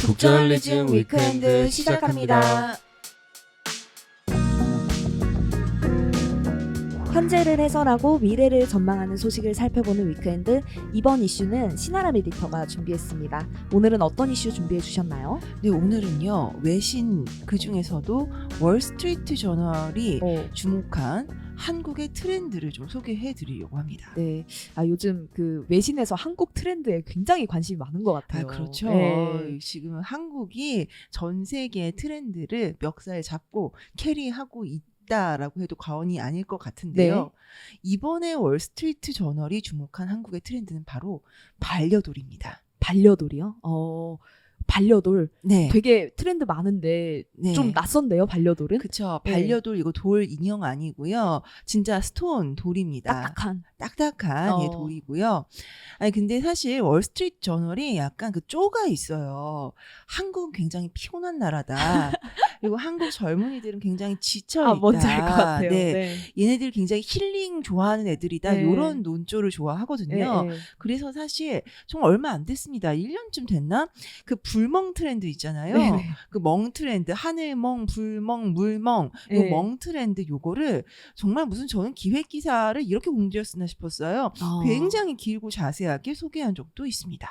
북저널리즘 위크엔드 시작합니다. 현재를 해설하고 미래를 전망하는 소식을 살펴보는 위크엔드. 이번 이슈는 신아람 에디터가 준비했습니다. 오늘은 어떤 이슈 준비해 주셨나요? 네, 오늘은요. 외신 그중에서도 월스트리트 저널이 주목한 한국의 트렌드를 좀 소개해 드리려고 합니다. 네, 요즘 그 외신에서 한국 트렌드에 굉장히 관심이 많은 것 같아요. 그렇죠. 네. 지금 한국이 전 세계의 트렌드를 멱살 잡고 캐리하고 있다라고 해도 과언이 아닐 것 같은데요. 네. 이번에 월스트리트 저널이 주목한 한국의 트렌드는 바로 반려돌입니다. 반려돌이요? 반려돌. 네. 되게 트렌드 많은데 네. 좀 낯선데요, 반려돌은? 그쵸. 네. 반려돌 이거 돌 인형 아니고요. 진짜 스톤 돌입니다. 딱딱한 예, 돌이고요. 아니 근데 사실 월스트리트 저널이 약간 그 쪼가 있어요. 한국은 굉장히 피곤한 나라다. 그리고 한국 젊은이들은 굉장히 지쳐있다. 뭔지 알 것 같아요. 네. 네. 얘네들 굉장히 힐링 좋아하는 애들이다. 네. 이런 논조를 좋아하거든요. 네. 그래서 사실 정말 얼마 안 됐습니다. 1년쯤 됐나? 그 불멍 트렌드 있잖아요. 네. 그 멍 트렌드, 하늘멍, 불멍, 물멍, 요 네. 멍 트렌드 요거를 정말 무슨 저는 기획 기사를 이렇게 공지했으나 싶었어요. 굉장히 길고 자세하게 소개한 적도 있습니다.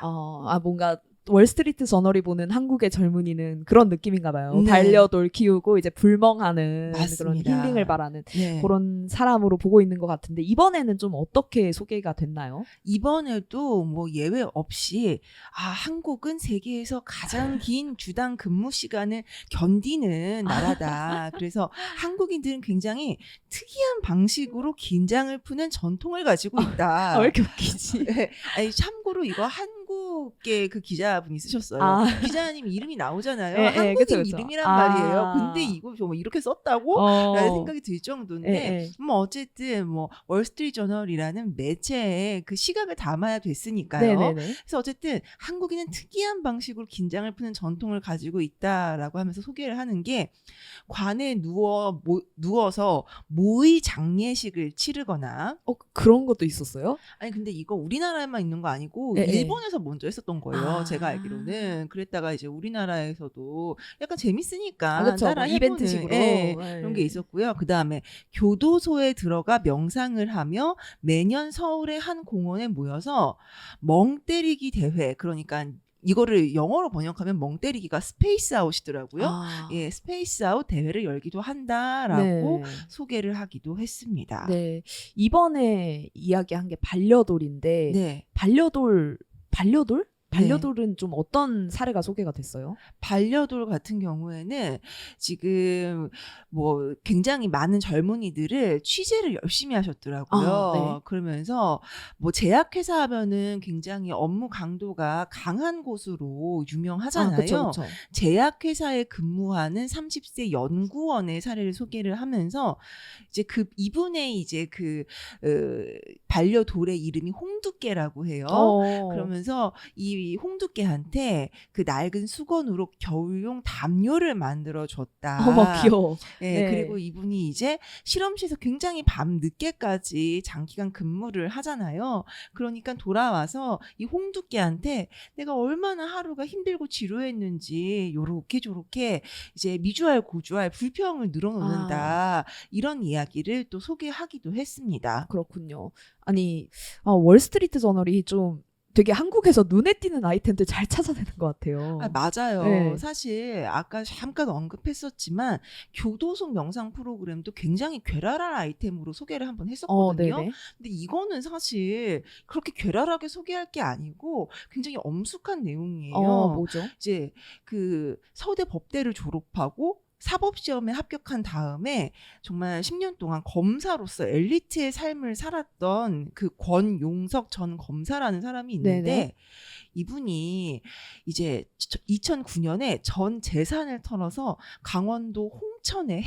뭔가 월스트리트 저널이 보는 한국의 젊은이는 그런 느낌인가 봐요. 네. 반려돌 키우고 이제 불멍하는 맞습니다. 그런 힐링을 바라는 네. 그런 사람으로 보고 있는 것 같은데, 이번에는 좀 어떻게 소개가 됐나요? 이번에도 뭐 예외 없이 한국은 세계에서 가장 긴 주당 근무 시간을 견디는 나라다. 그래서 한국인들은 굉장히 특이한 방식으로 긴장을 푸는 전통을 가지고 있다. 왜 이렇게 웃기지? 네. 아니, 참고로 이거 한국계 그 기자분이 쓰셨어요. 기자님 이름이 나오잖아요. 네, 한국인 그쵸, 그쵸. 이름이란 말이에요. 근데 이거 뭐 이렇게 썼다고? 라는 생각이 들 정도인데 네. 뭐 어쨌든 뭐 월스트리트 저널이라는 매체에 그 시각을 담아야 됐으니까요. 네네네. 그래서 어쨌든 한국인은 특이한 방식으로 긴장을 푸는 전통을 가지고 있다라고 하면서 소개를 하는 게, 관에 누워서 모의 장례식을 치르거나. 그런 것도 있었어요? 아니 근데 이거 우리나라에만 있는 거 아니고 네, 일본에서 먼저 했었던 거예요. 제가 알기로는. 그랬다가 이제 우리나라에서도 약간 재밌으니까 그쵸. 따라 뭐 해보는 이벤트식으로. 그런 게 있었고요. 그다음에 교도소에 들어가 명상을 하며 매년 서울의 한 공원에 모여서 멍 때리기 대회, 그러니까 이거를 영어로 번역하면 멍 때리기가 스페이스 아웃이더라고요. 예, 스페이스 아웃 대회를 열기도 한다라고 네. 소개를 하기도 했습니다. 네. 이번에 이야기한 게 반려돌인데, 네. 반려돌? 네. 반려돌은 좀 어떤 사례가 소개가 됐어요? 반려돌 같은 경우에는 지금 뭐 굉장히 많은 젊은이들을 취재를 열심히 하셨더라고요. 네. 그러면서 뭐 제약회사 하면은 굉장히 업무 강도가 강한 곳으로 유명하잖아요. 그쵸. 제약회사에 근무하는 30세 연구원의 사례를 소개를 하면서 이제 이분의 이제 반려돌의 이름이 홍두깨라고 해요. 그러면서 이 홍두깨한테 그 낡은 수건으로 겨울용 담요를 만들어 줬다. 귀여워. 네, 네. 그리고 이분이 이제 실험실에서 굉장히 밤 늦게까지 장기간 근무를 하잖아요. 그러니까 돌아와서 이 홍두깨한테 내가 얼마나 하루가 힘들고 지루했는지 요렇게 저렇게 이제 미주알 고주알 불평을 늘어놓는다. 이런 이야기를 또 소개하기도 했습니다. 그렇군요. 아니, 월스트리트 저널이 좀 되게 한국에서 눈에 띄는 아이템들 잘 찾아내는 것 같아요. 맞아요. 네. 사실 아까 잠깐 언급했었지만 교도소 명상 프로그램도 굉장히 괴랄한 아이템으로 소개를 한번 했었거든요. 네네. 근데 이거는 사실 그렇게 괴랄하게 소개할 게 아니고 굉장히 엄숙한 내용이에요. 뭐죠? 이제 그 서대 법대를 졸업하고 사법시험에 합격한 다음에 정말 10년 동안 검사로서 엘리트의 삶을 살았던 그 권용석 전 검사라는 사람이 있는데, 네네. 이분이 이제 2009년에 전 재산을 털어서 강원도 홍천의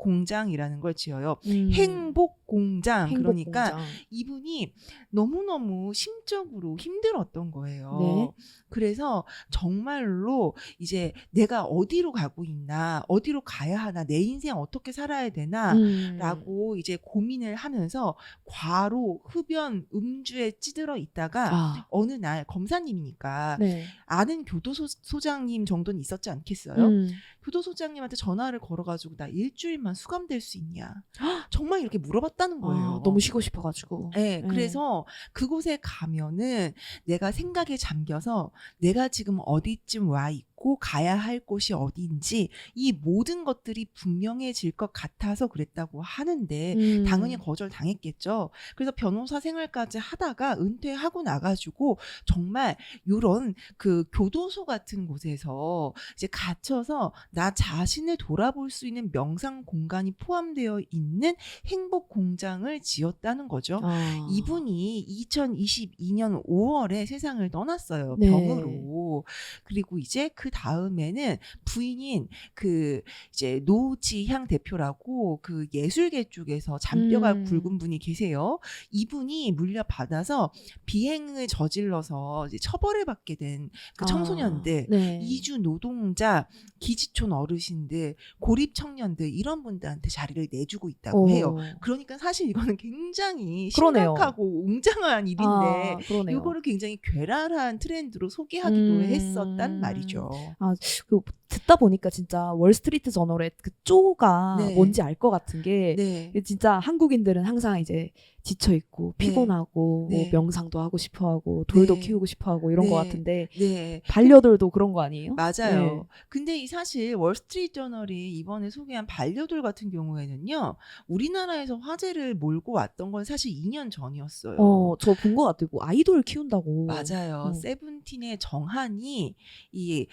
공장이라는 걸 지어요. 행복 공장. 그러니까 행복공장. 이분이 너무너무 심적으로 힘들었던 거예요. 네. 그래서 정말로 이제 내가 어디로 가고 있나, 어디로 가야 하나, 내 인생 어떻게 살아야 되나 라고 이제 고민을 하면서 과로, 흡연, 음주에 찌들어 있다가 아, 어느 날 검사님이니까 네. 아는 교도소장님 정도는 있었지 않겠어요? 음. 교도소장님한테 전화를 걸어가지고 나 일주일만 수감될 수 있냐? 정말 이렇게 물어봤다는 거예요. 아, 너무 쉬고 싶어가지고. 네, 그래서 그곳에 가면은 내가 생각에 잠겨서 내가 지금 어디쯤 와 있고 가야 할 곳이 어디인지 이 모든 것들이 분명해질 것 같아서 그랬다고 하는데 당연히 거절당했겠죠. 그래서 변호사 생활까지 하다가 은퇴하고 나가지고 정말 이런 그 교도소 같은 곳에서 이제 갇혀서 나 자신을 돌아볼 수 있는 명상 공간이 포함되어 있는 행복 공장을 지었다는 거죠. 아. 이분이 2022년 5월에 세상을 떠났어요. 네. 병으로. 그리고 이제 그 다음에는 부인인 그 이제 노지향 대표라고 그 예술계 쪽에서 잔뼈가 굵은 분이 계세요. 이분이 물려받아서 비행을 저질러서 이제 처벌을 받게 된 그 청소년들, 네. 이주 노동자, 기지촌 어르신들, 고립 청년들 이런 분들한테 자리를 내주고 있다고 해요. 그러니까 사실 이거는 굉장히 그러네요. 심각하고 웅장한 일인데 아, 그러네요. 이거를 굉장히 괴랄한 트렌드로 소개하기도 했었단 말이죠. 그 듣다 보니까 진짜 월스트리트 저널의 그 쪼가 네. 뭔지 알 것 같은 게 네. 진짜 한국인들은 항상 이제 지쳐 있고 네. 피곤하고 네. 뭐 명상도 하고 싶어하고 돌도 네. 키우고 싶어하고 이런 네. 것 같은데 네. 반려돌도 그런 거 아니에요? 맞아요. 네. 근데 이 사실 월스트리트 저널이 이번에 소개한 반려돌 같은 경우에는요. 우리나라에서 화제를 몰고 왔던 건 사실 2년 전이었어요. 저 본 것 같아요. 뭐 아이돌 키운다고. 맞아요. 세븐틴의 정한이 이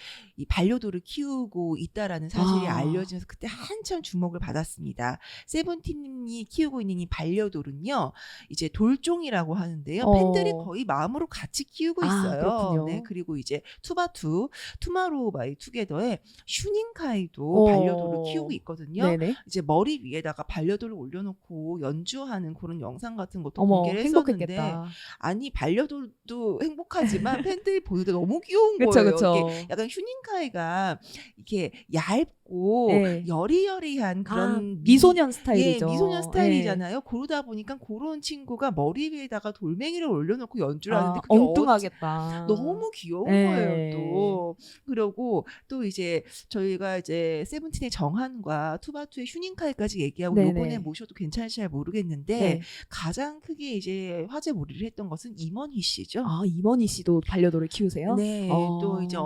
반려돌을 키우고 있다라는 사실이 아. 알려지면서 그때 한참 주목을 받았습니다. 세븐틴이 키우고 있는 이 반려돌은요, 이제 돌종이라고 하는데요. 팬들이 거의 마음으로 같이 키우고 있어요. 그렇군요. 네, 그리고 이제 투바투, 투마로우 바이 투게더의 슈닝카이도 반려돌을 키우고 있거든요. 네네. 이제 머리 위에다가 반려돌을 올려놓고 연주하는 그런 영상 같은 것도 어머, 공개를 했었는데 행복했겠다. 아니 반려돌도 행복하지만 팬들이 보는데 너무 귀여운 그쵸, 거예요. 그쵸. 이게 약간 휴닝카이가 이렇게 얇고 네. 여리여리한 그런 미소년 스타일이죠. 예, 미소년 네. 스타일이잖아요. 그러다 보니까 그런 친구가 머리 위에다가 돌멩이를 올려놓고 연주를 하는데 그게 엉뚱하겠다. 너무 귀여운 네. 거예요. 또 그러고 또 이제 저희가 이제 세븐틴의 정한과 투바투의 휴닝카이까지 얘기하고 네네. 요번에 모셔도 괜찮을지 잘 모르겠는데 네. 가장 크게 이제 화제몰이를 했던 것은 임원희 씨죠. 임원희 씨도 반려돌을 키우세요? 네, 또 이제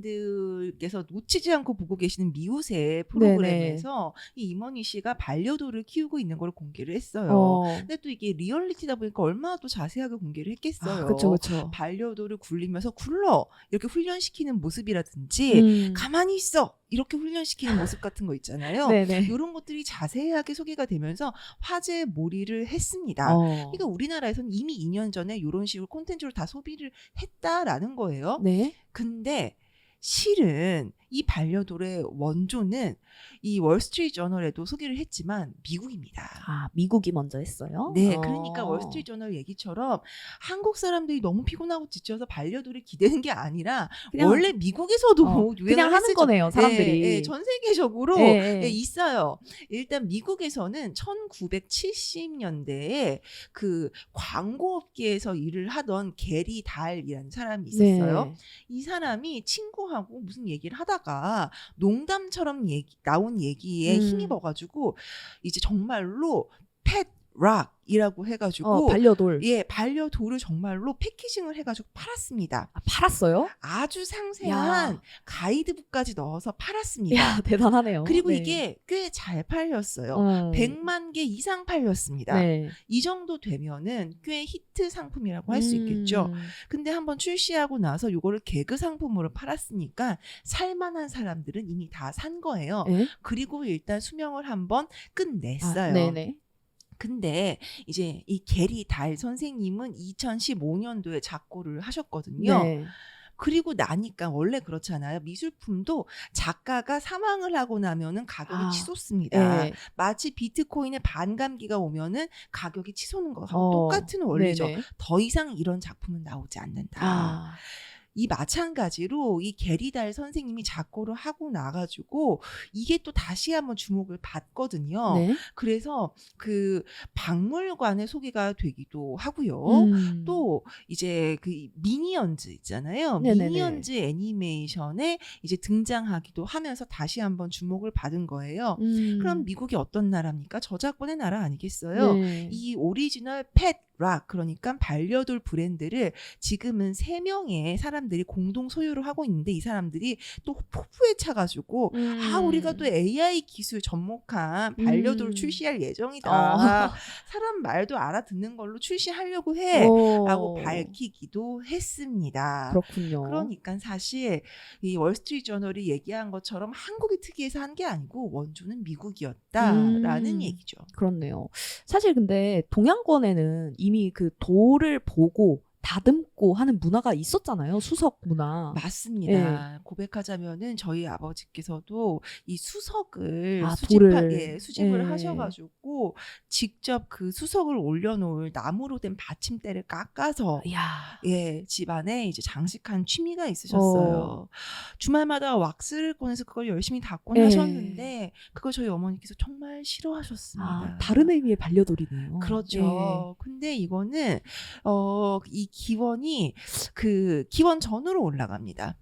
어머님들께서 놓치지 않고 보고 계시는 미우새 프로그램에서 이 임원희 씨가 반려돌을 키우고 있는 걸 공개를 했어요. 근데 또 이게 리얼리티다 보니까 얼마나 또 자세하게 공개를 했겠어요. 그렇죠, 그렇죠. 반려돌을 굴리면서 굴러 이렇게 훈련시키는 모습이라든지 가만히 있어 이렇게 훈련시키는 모습 같은 거 있잖아요. 네네. 이런 것들이 자세하게 소개가 되면서 화제 몰이를 했습니다. 그러니까 우리나라에서는 이미 2년 전에 이런 식으로 콘텐츠를 다 소비를 했다라는 거예요. 네. 근데 실은 이 반려돌의 원조는 이 월스트리트 저널에도 소개를 했지만 미국입니다. 미국이 먼저 했어요? 네, 그러니까 월스트리트 저널 얘기처럼 한국 사람들이 너무 피곤하고 지쳐서 반려돌을 기대는 게 아니라 그냥, 원래 미국에서도 유행을 그냥 하는 거네요, 사람들이. 네, 전 세계적으로 네. 있어요. 일단 미국에서는 1970년대에 그 광고업계에서 일을 하던 게리 달이라는 사람이 있었어요. 네. 이 사람이 친구하고 무슨 얘기를 하다가 농담처럼 나온 얘기에 힘입어가지고 이제 정말로 펫락이라고 해가지고 반려돌. 예, 반려돌을 정말로 패키징을 해가지고 팔았습니다. 팔았어요? 아주 상세한 가이드북까지 넣어서 팔았습니다. 야, 대단하네요. 그리고 네. 이게 꽤 잘 팔렸어요. 100만 개 이상 팔렸습니다. 네. 이 정도 되면은 꽤 히트 상품이라고 할 수 있겠죠. 근데 한번 출시하고 나서 이거를 개그 상품으로 팔았으니까 살만한 사람들은 이미 다 산 거예요. 네? 그리고 일단 수명을 한번 끝냈어요. 네네. 근데 이제 이 게리 달 선생님은 2015년도에 작고를 하셨거든요. 네. 그리고 나니까 원래 그렇잖아요. 미술품도 작가가 사망을 하고 나면은 가격이 치솟습니다. 예. 마치 비트코인의 반감기가 오면은 가격이 치솟는 거하고 똑같은 원리죠. 네네. 더 이상 이런 작품은 나오지 않는다. 아. 이 마찬가지로 이 게리달 선생님이 작고를 하고 나가지고 이게 또 다시 한번 주목을 받거든요. 네. 그래서 그 박물관에 소개가 되기도 하고요. 또 이제 그 미니언즈 있잖아요. 네네네. 미니언즈 애니메이션에 이제 등장하기도 하면서 다시 한번 주목을 받은 거예요. 그럼 미국이 어떤 나라입니까? 저작권의 나라 아니겠어요? 네. 이 오리지널 펫 락, 그러니까 반려돌 브랜드를 지금은 3명의 사람들이 공동 소유를 하고 있는데 이 사람들이 또 폭풍에 차가지고 우리가 또 AI 기술 접목한 반려돌 출시할 예정이다. 사람 말도 알아듣는 걸로 출시하려고 해. 라고 밝히기도 했습니다. 그렇군요. 그러니까 사실 이 월스트리트저널이 얘기한 것처럼 한국이 특이해서 한 게 아니고 원조는 미국이었다라는 얘기죠. 그렇네요. 사실 근데 동양권에는 이미 그 돌을 보고 다듬고 하는 문화가 있었잖아요. 수석 문화. 맞습니다. 고백하자면은 저희 아버지께서도 이 수석을 돌을. 수집을 하셔가지고 직접 그 수석을 올려놓을 나무로 된 받침대를 깎아서 집안에 이제 장식한 취미가 있으셨어요. 주말마다 왁스를 꺼내서 그걸 열심히 닦곤 하셨는데 그걸 저희 어머니께서 정말 싫어하셨습니다. 다른 의미의 반려돌이네요. 그렇죠. 근데 이거는 이 기원이 그 기원 전으로 올라갑니다.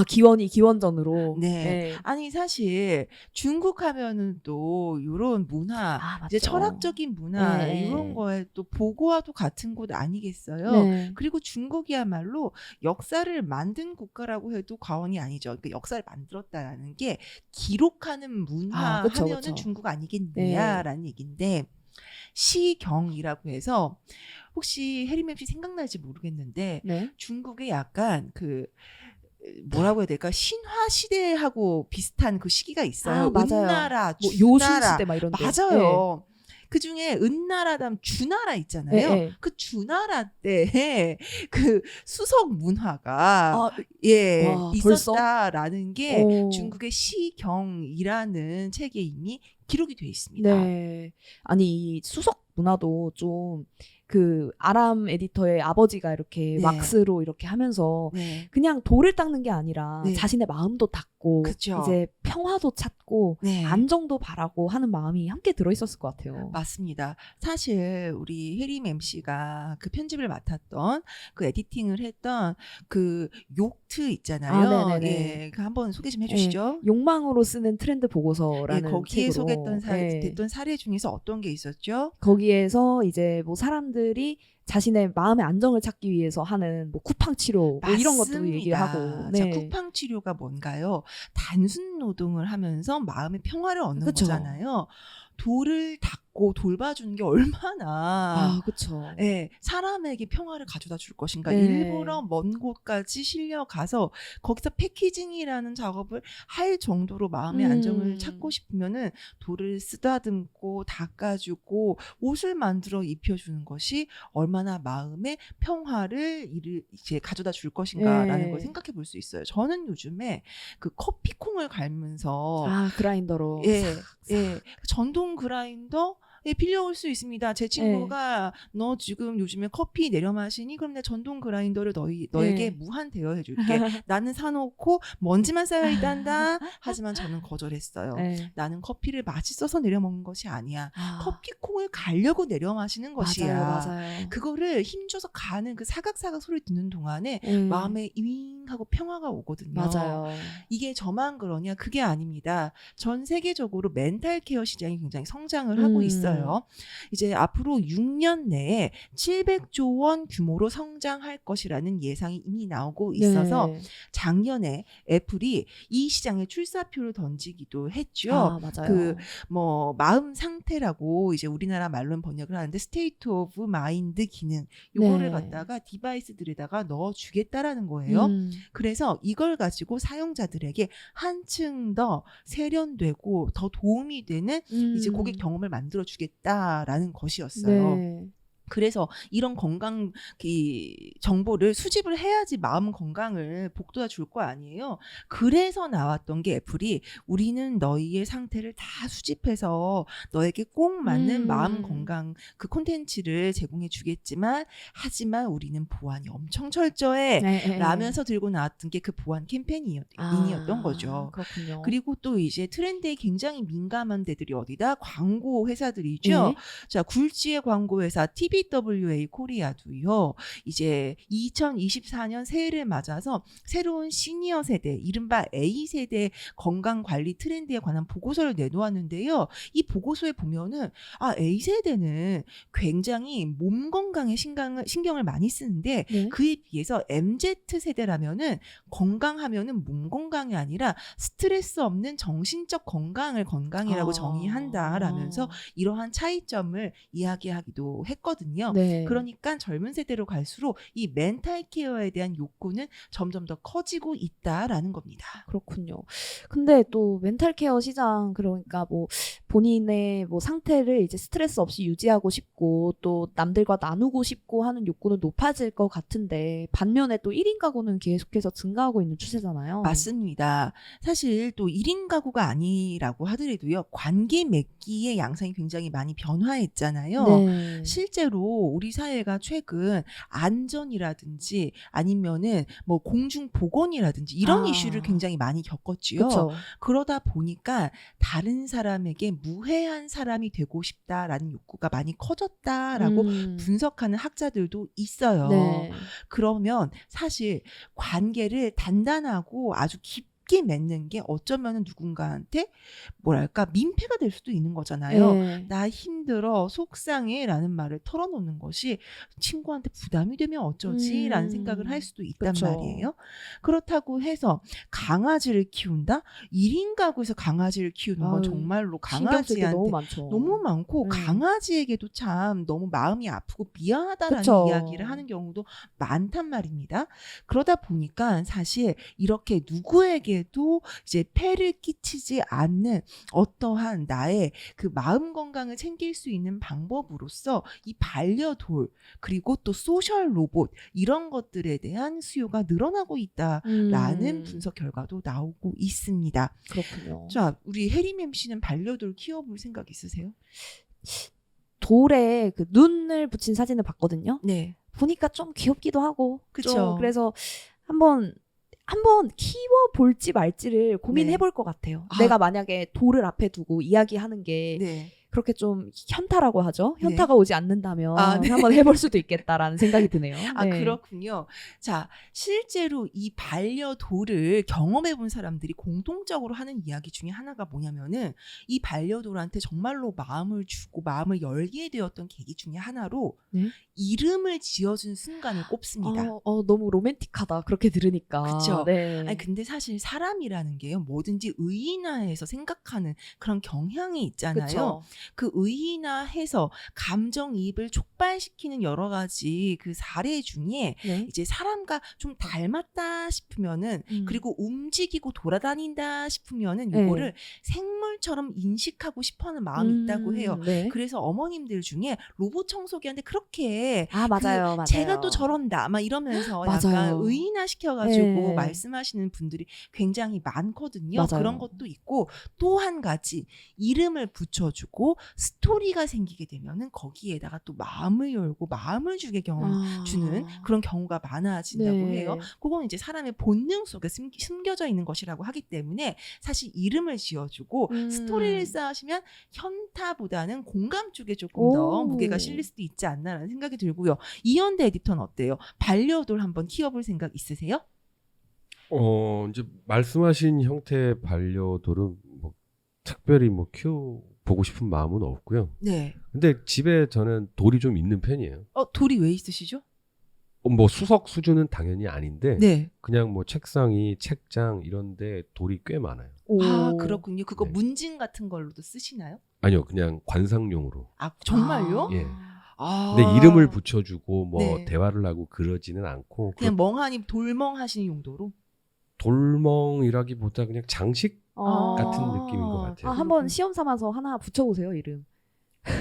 기원이 기원전으로. 네. 아니 사실 중국 하면은 또 이런 문화, 이제 철학적인 문화 이런 거에 또 보고와도 같은 곳 아니겠어요. 네. 그리고 중국이야말로 역사를 만든 국가라고 해도 과언이 아니죠. 그러니까 역사를 만들었다라는 게 기록하는 문화 하면은 중국 아니겠느냐라는 얘기인데. 시경이라고 해서 혹시 해리맵씨 생각날지 모르겠는데 중국에 약간 그 뭐라고 해야 될까 신화 시대하고 비슷한 그 시기가 있어요. 맞아요. 은나라, 뭐 주나라. 요순 시대 막 이런 데. 맞아요. 그 중에 은나라 다음 주나라 있잖아요. 그 주나라 때 그 수석 문화가 있었다라는 게 중국의 시경이라는 책에 이미 기록이 돼 있습니다. 네. 아니 이 수석 문화도 좀 그 아람 에디터의 아버지가 이렇게 왁스로 이렇게 하면서 그냥 돌을 닦는 게 아니라 자신의 마음도 닦고 이제 평화도 찾고 안정도 바라고 하는 마음이 함께 들어있었을 것 같아요. 맞습니다. 사실 우리 혜림 MC가 그 편집을 맡았던 그 에디팅을 했던 그 욕트 있잖아요. 그 한번 소개 좀 해주시죠. 욕망으로 쓰는 트렌드 보고서라는 거기에 책으로 소개했던 사례 중에서 어떤 게 있었죠? 거기에서 이제 뭐 사람들이 자신의 마음의 안정을 찾기 위해서 하는 뭐 쿠팡 치료 뭐 이런 것도 얘기하고. 자, 쿠팡 치료가 뭔가요? 단순 노동을 하면서 마음의 평화를 얻는 거잖아요. 돌을 닦고 돌봐주는 게 얼마나 사람에게 평화를 가져다 줄 것인가. 일부러 먼 곳까지 실려가서 거기서 패키징이라는 작업을 할 정도로 마음의 안정을 찾고 싶으면은 돌을 쓰다듬고 닦아주고 옷을 만들어 입혀주는 것이 얼마나 마음의 평화를 이제 가져다 줄 것인가라는 걸 생각해 볼 수 있어요. 저는 요즘에 그 커피콩을 갈면서 그라인더로 전동 그라인더 빌려올 수 있습니다. 제 친구가 너 지금 요즘에 커피 내려 마시니? 그럼 내 전동 그라인더를 너에게 무한 대여해줄게. 나는 사놓고 먼지만 쌓여있단다. 하지만 저는 거절했어요. 나는 커피를 맛있어서 내려 먹는 것이 아니야. 커피콩을 가려고 내려 마시는 것이야. 맞아요. 그거를 힘줘서 가는 그 사각사각 소리 듣는 동안에 마음에 윙하고 평화가 오거든요. 맞아요. 이게 저만 그러냐? 그게 아닙니다. 전 세계적으로 멘탈 케어 시장이 굉장히 성장을 하고 있어요. 이제 앞으로 6년 내에 700조 원 규모로 성장할 것이라는 예상이 이미 나오고 있어서 작년에 애플이 이 시장에 출사표를 던지기도 했죠. 그 뭐 마음 상태라고 이제 우리나라 말로는 번역을 하는데 스테이트 오브 마인드 기능 요거를 갖다가 디바이스들에다가 넣어 주겠다라는 거예요. 그래서 이걸 가지고 사용자들에게 한층 더 세련되고 더 도움이 되는 이제 고객 경험을 만들어 주겠다라는 것이었어요. 그래서 이런 건강 정보를 수집을 해야지 마음 건강을 복돋아 줄 거 아니에요. 그래서 나왔던 게 애플이 우리는 너희의 상태를 다 수집해서 너에게 꼭 맞는 마음 건강 그 콘텐츠를 제공해 주겠지만 하지만 우리는 보안이 엄청 철저해 네, 라면서 들고 나왔던 게 그 보안 캠페인이었던 거죠. 그렇군요. 그리고 또 이제 트렌드에 굉장히 민감한 데들이 어디다? 광고 회사들이죠. 네. 자, 굴지의 광고 회사 TBWA 코리아도요. 이제 2024년 새해를 맞아서 새로운 시니어 세대, 이른바 A세대 건강관리 트렌드에 관한 보고서를 내놓았는데요. 이 보고서에 보면은 A세대는 굉장히 몸 건강에 신경을 많이 쓰는데 네. 그에 비해서 MZ세대라면은 건강하면은 몸 건강이 아니라 스트레스 없는 정신적 건강을 건강이라고 정의한다라면서 이러한 차이점을 이야기하기도 했거든요. 네. 그러니까 젊은 세대로 갈수록 이 멘탈 케어에 대한 욕구는 점점 더 커지고 있다라는 겁니다. 그렇군요. 근데 또 멘탈 케어 시장 그러니까 뭐 본인의 뭐 상태를 이제 스트레스 없이 유지하고 싶고 또 남들과 나누고 싶고 하는 욕구는 높아질 것 같은데 반면에 또 1인 가구는 계속해서 증가하고 있는 추세잖아요. 맞습니다. 사실 또 1인 가구가 아니라고 하더라도요. 관계 맺기의 양상이 굉장히 많이 변화했잖아요. 네. 실제로 우리 사회가 최근 안전이라든지 아니면은 뭐 공중보건이라든지 이런 이슈를 굉장히 많이 겪었지요. 그쵸. 그러다 보니까 다른 사람에게 무해한 사람이 되고 싶다라는 욕구가 많이 커졌다라고 분석하는 학자들도 있어요. 네. 그러면 사실 관계를 단단하고 아주 깊게 맺는 게 어쩌면 누군가한테 뭐랄까 민폐가 될 수도 있는 거잖아요. 네. 나 힘들어 속상해 라는 말을 털어놓는 것이 친구한테 부담이 되면 어쩌지 라는 생각을 할 수도 있단 그쵸. 말이에요. 그렇다고 해서 강아지를 키운다? 1인 가구에서 강아지를 키우는 건 아유, 정말로 신경 쓸 게 강아지한테 너무 많죠. 너무 많고 강아지에게도 참 너무 마음이 아프고 미안하다라는 그쵸. 이야기를 하는 경우도 많단 말입니다. 그러다 보니까 사실 이렇게 누구에게도 이제 폐를 끼치지 않는 어떠한 나의 그 마음 건강을 챙길 수 있는 방법으로서 이 반려돌 그리고 또 소셜 로봇 이런 것들에 대한 수요가 늘어나고 있다라는 분석 결과도 나오고 있습니다. 그렇군요. 자, 우리 혜림 MC는 반려돌 키워볼 생각 있으세요? 돌에 그 눈을 붙인 사진을 봤거든요. 네. 보니까 좀 귀엽기도 하고. 그쵸. 좀 그래서 한번 키워볼지 말지를 고민해볼 것 같아요. 내가 만약에 돌을 앞에 두고 이야기하는 게 네. 그렇게 좀 현타라고 하죠. 네. 현타가 오지 않는다면 네. 한번 해볼 수도 있겠다라는 생각이 드네요. 네. 그렇군요. 자, 실제로 이 반려돌을 경험해 본 사람들이 공통적으로 하는 이야기 중에 하나가 뭐냐면은 이 반려돌한테 정말로 마음을 주고 마음을 열게 되었던 계기 중에 하나로 네? 이름을 지어준 순간을 꼽습니다. 너무 로맨틱하다. 그렇게 들으니까. 그쵸. 네. 아니, 근데 사실 사람이라는 게요, 뭐든지 의인화해서 생각하는 그런 경향이 있잖아요. 그쵸. 그 의인화해서 감정이입을 촉발시키는 여러 가지 그 사례 중에 네. 이제 사람과 좀 닮았다 싶으면은 그리고 움직이고 돌아다닌다 싶으면은 요거를 생물처럼 인식하고 싶어하는 마음이 있다고 해요. 네. 그래서 어머님들 중에 로봇 청소기한테 그렇게 맞아요. 맞아요. 제가 또 저런다 막 이러면서 맞아요. 약간 의인화 시켜가지고 네. 말씀하시는 분들이 굉장히 많거든요. 맞아요. 그런 것도 있고 또 한 가지 이름을 붙여주고 스토리가 생기게 되면은 거기에다가 또 마음을 열고 마음을 주는 그런 경우가 많아진다고 네. 해요. 그건 이제 사람의 본능 속에 숨겨져 있는 것이라고 하기 때문에 사실 이름을 지어주고 스토리를 쌓으시면 현타보다는 공감 쪽에 조금 더 무게가 실릴 수도 있지 않나라는 생각이 들고요. 이현대 에디터는 어때요? 반려돌 한번 키워볼 생각 있으세요? 이제 말씀하신 형태의 반려돌은 뭐 특별히 뭐 키워보고 싶은 마음은 없고요. 네. 근데 집에 저는 돌이 좀 있는 편이에요. 돌이 왜 있으시죠? 뭐 수석 수준은 당연히 아닌데 네. 그냥 뭐 책장 이런데 돌이 꽤 많아요. 그렇군요. 그거 네. 문진 같은 걸로도 쓰시나요? 아니요, 그냥 관상용으로. 정말요? 예. 근데 이름을 붙여주고 뭐 네. 대화를 하고 그러지는 않고 그냥 멍하니 돌멍하시는 용도로? 돌멍이라기보다 그냥 장식 같은 느낌인 것 같아요. 한번 시험 삼아서 하나 붙여보세요, 이름.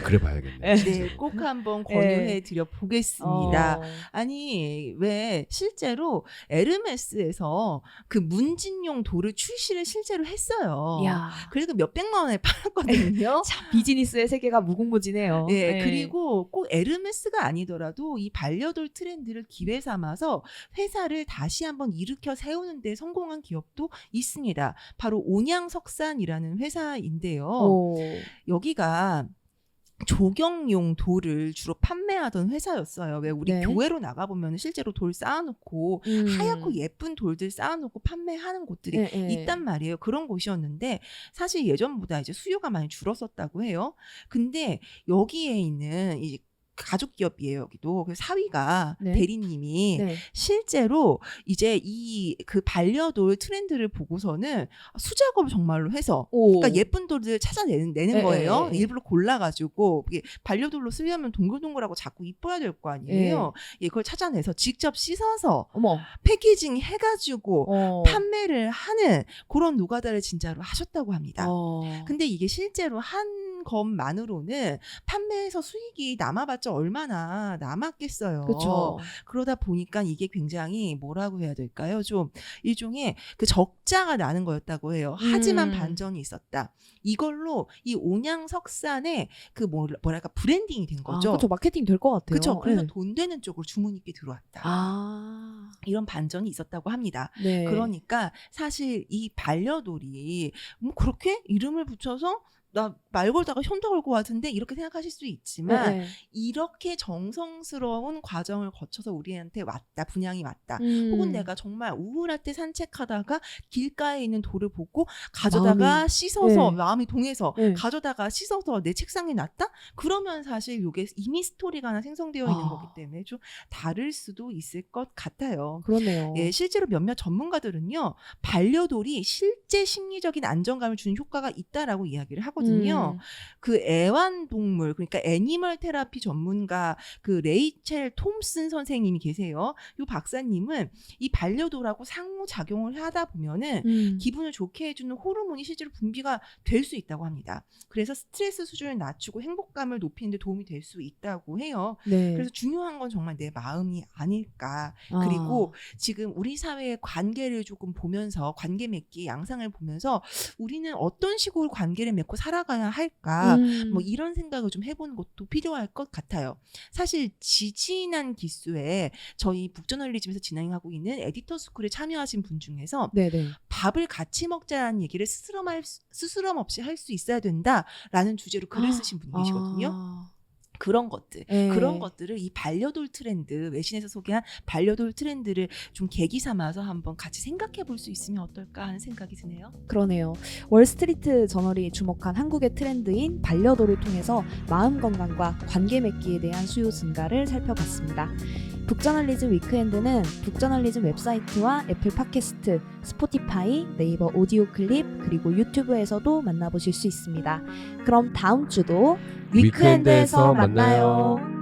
그래 봐야겠네. 네. 네, 꼭 한번 권유해 드려 보겠습니다. 어. 아니, 왜 실제로 에르메스에서 그 문진용 돌을 출시를 실제로 했어요. 야. 그래도 몇백만 원에 팔았거든요. 참 비즈니스의 세계가 무궁무진해요. 네, 네. 그리고 꼭 에르메스가 아니더라도 이 반려돌 트렌드를 기회 삼아서 회사를 다시 한번 일으켜 세우는 데 성공한 기업도 있습니다. 바로 온양석산이라는 회사인데요. 오. 여기가 조경용 돌을 주로 판매하던 회사였어요. 왜 우리 네. 교회로 나가보면 실제로 돌 쌓아놓고 하얗고 예쁜 돌들 쌓아놓고 판매하는 곳들이 네, 네. 있단 말이에요. 그런 곳이었는데 사실 예전보다 이제 수요가 많이 줄었었다고 해요. 근데 여기에 있는 이 가족 기업이에요. 여기도 그 사위가 네. 대리님이 네. 실제로 이제 이 그 반려돌 트렌드를 보고서는 수작업을 정말로 해서 오. 그러니까 예쁜 돌들 찾아내는 네, 거예요. 네. 일부러 골라가지고 이게 반려돌로 쓰려면 동글동글하고 자꾸 이뻐야 될 거 아니에요. 예, 그걸 찾아내서 직접 씻어서 어머. 패키징 해가지고 어. 판매를 하는 그런 노가다를 진짜로 하셨다고 합니다. 어. 근데 이게 실제로 한 것만으로는 판매해서 수익이 남아봤자 얼마나 남았겠어요. 그렇죠. 그러다 보니까 이게 굉장히 뭐라고 해야 될까요? 좀 일종의 그 적자가 나는 거였다고 해요. 하지만 반전이 있었다. 이걸로 이 온양석산의 그 뭐랄까 브랜딩이 된 거죠. 그렇죠. 마케팅 될 것 같아요. 그렇죠. 그래서 네. 돈 되는 쪽으로 주문이 꽤 들어왔다. 아. 이런 반전이 있었다고 합니다. 네. 그러니까 사실 이 반려돌이 뭐 그렇게 이름을 붙여서 나 말 걸다가 현타 올 것 같은데 이렇게 생각하실 수 있지만 네. 이렇게 정성스러운 과정을 거쳐서 우리한테 왔다, 분양이 왔다. 혹은 내가 정말 우울할 때 산책하다가 길가에 있는 돌을 보고 가져다가 씻어서 네. 마음이 동해서 네. 가져다가 씻어서 내 책상에 놨다? 그러면 사실 이게 이미 스토리가 하나 생성되어 있는 아. 거기 때문에 좀 다를 수도 있을 것 같아요. 그러네요. 예, 실제로 몇몇 전문가들은요, 반려돌이 실제 심리적인 안정감을 주는 효과가 있다라고 이야기를 하거든요. 그 애완동물, 그러니까 애니멀 테라피 전문가 그 레이첼 톰슨 선생님이 계세요. 이 박사님은 이 반려돌하고 상호작용을 하다 보면은 기분을 좋게 해주는 호르몬이 실제로 분비가 될 수 있다고 합니다. 그래서 스트레스 수준을 낮추고 행복감을 높이는 데 도움이 될 수 있다고 해요. 네. 그래서 중요한 건 정말 내 마음이 아닐까. 그리고 지금 우리 사회의 관계를 조금 보면서 관계 맺기 양상을 보면서 우리는 어떤 식으로 관계를 맺고 살아가야 할까 뭐 이런 생각을 좀 해보는 것도 필요할 것 같아요. 사실 지지난 기수에 저희 북저널리즘에서 진행하고 있는 에디터 스쿨에 참여하신 분 중에서 네네. 밥을 같이 먹자라는 얘기를 스스럼 없이 할 수 있어야 된다라는 주제로 글을 쓰신 분이 계시거든요. 그런 것들, 네. 그런 것들을 이 반려돌 트렌드, 외신에서 소개한 반려돌 트렌드를 좀 계기 삼아서 한번 같이 생각해 볼 수 있으면 어떨까 하는 생각이 드네요. 그러네요. 월스트리트 저널이 주목한 한국의 트렌드인 반려돌을 통해서 마음 건강과 관계 맺기에 대한 수요 증가를 살펴봤습니다. 북저널리즘 위크엔드는 북저널리즘 웹사이트와 애플 팟캐스트, 스포티파이, 네이버 오디오 클립, 그리고 유튜브에서도 만나보실 수 있습니다. 그럼 다음 주도 위크엔드에서 만나요.